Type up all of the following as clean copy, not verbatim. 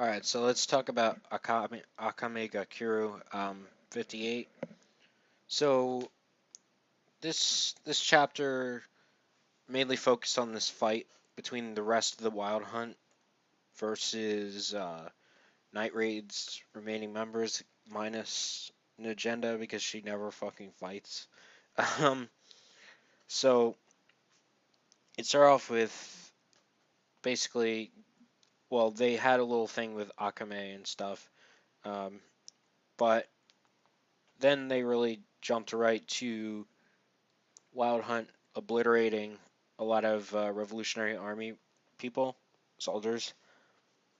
Alright, so let's talk about Akame ga Kiru 58. So this chapter mainly focused on this fight between the rest of the Wild Hunt versus Night Raid's remaining members, minus an agenda because she never fucking fights. Um, so it started off with basically, well, they had a little thing with Akame and stuff, um, but then they really jumped right to Wild Hunt obliterating a lot of Revolutionary Army people, soldiers,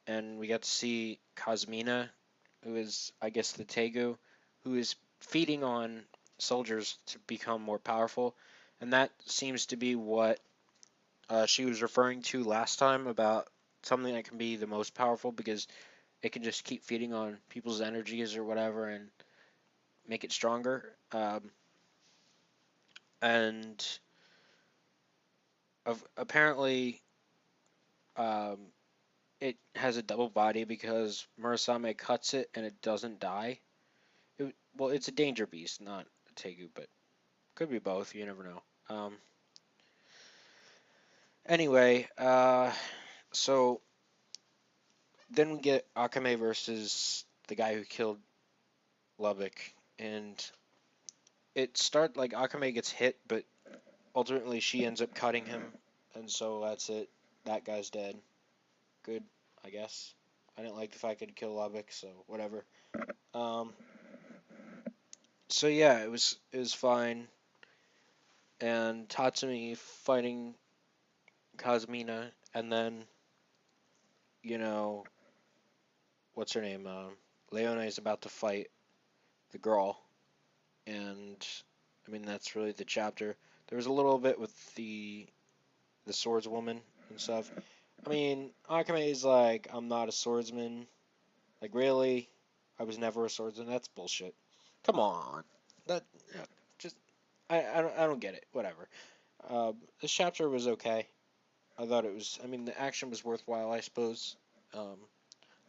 and we got to see Kazmina, who is, I guess, the Tegu, who is feeding on soldiers to become more powerful, and that seems to be what she was referring to last time about something that can be the most powerful because it can just keep feeding on people's energies or whatever and make it stronger. And apparently, um, it has a double body because Murasame cuts it and it doesn't die. Well, it's a danger beast, not a Tegu, but could be both. You never know. Anyway, so then we get Akame versus the guy who killed Lubbock, and it start like Akame gets hit, but ultimately she ends up cutting him, and so that's it. That guy's dead. Good, I guess. I didn't like the fact that he killed Lubbock, so whatever. Um, so yeah, it was fine. And Tatsumi fighting Kazmina, and then you know what's her name? Leone is about to fight the girl, and I mean that's really the chapter. There was a little bit with the swordswoman and stuff. I mean, Akame is like, I'm not a swordsman. Like, really? I was never a swordsman. That's bullshit. Come on. That just I don't get it. Whatever. This chapter was okay. I thought it was. I mean, the action was worthwhile, I suppose. Um,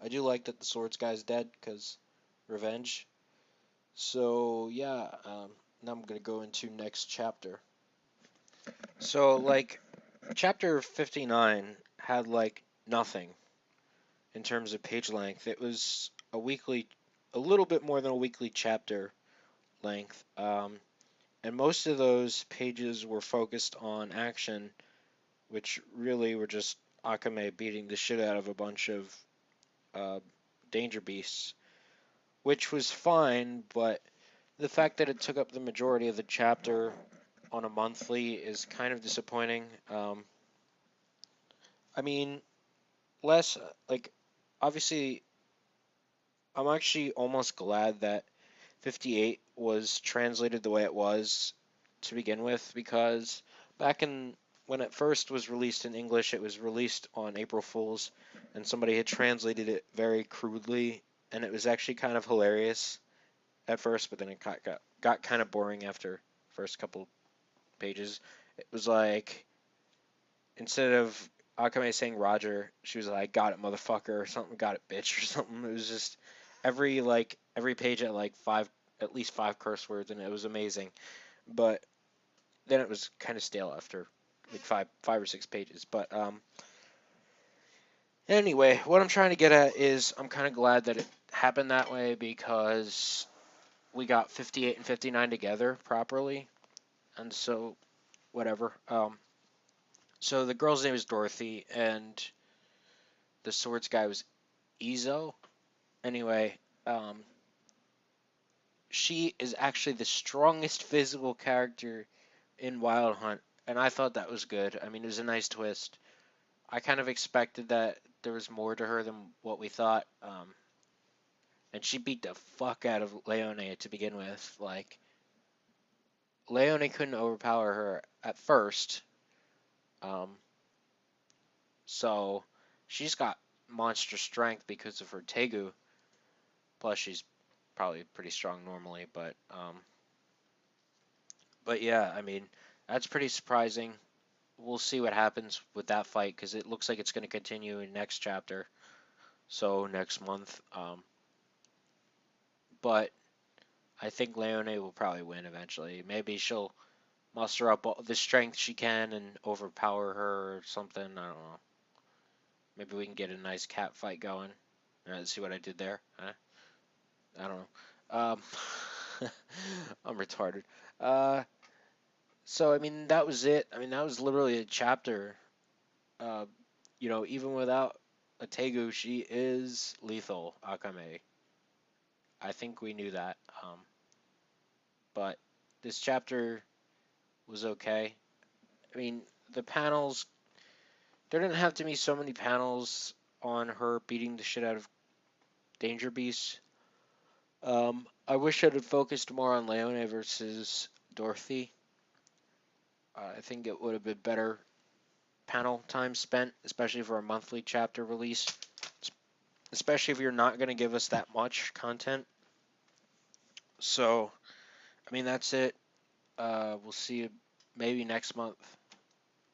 I do like that the swords guy's dead because revenge. So yeah. Now I'm gonna go into next chapter. So like, chapter 59 had like nothing in terms of page length. It was a little bit more than a weekly chapter length. And most of those pages were focused on action, which really were just Akame beating the shit out of a bunch of uh, danger beasts, which was fine, but the fact that it took up the majority of the chapter on a monthly is kind of disappointing. I mean, less like obviously, I'm actually almost glad that 58 was translated the way it was to begin with because back in when it first was released in English, it was released on April Fools, and somebody had translated it very crudely, and it was actually kind of hilarious at first, but then it got kind of boring after first couple pages. It was like instead of Akame saying Roger, she was like, "Got it, motherfucker," or something, "Got it, bitch," or something. It was just every page had like at least five curse words, and it was amazing. But then it was kind of stale after like five or six pages. But anyway, what I'm trying to get at is I'm kind of glad that it happened that way because we got 58 and 59 together properly, and so whatever. So the girl's name is Dorothy, and the swords guy was Izo. Anyway, um, she is actually the strongest physical character in Wild Hunt, and I thought that was good. I mean, it was a nice twist. I kind of expected that there was more to her than what we thought, and she beat the fuck out of Leone to begin with. Like, Leone couldn't overpower her at first, um, so she's got monster strength because of her Tegu. Plus, she's probably pretty strong normally, but yeah, I mean, that's pretty surprising. We'll see what happens with that fight because it looks like it's going to continue in next chapter. so next month. But I think Leone will probably win eventually. Maybe she'll muster up all the strength she can and overpower her or something. I don't know. Maybe we can get a nice cat fight going. See what I did there? Huh? I don't know. I'm retarded. Uh, so I mean that was it. I mean that was literally a chapter. Uh, even without a Tegu, she is lethal, Akame. I think we knew that. But this chapter was okay. I mean, the panels, there didn't have to be so many panels on her beating the shit out of Danger Beast. I wish it had focused more on Leone versus Dorothy. I think it would have been better panel time spent, especially for a monthly chapter release. Especially if you're not going to give us that much content. So, I mean, that's it. We'll see you maybe next month.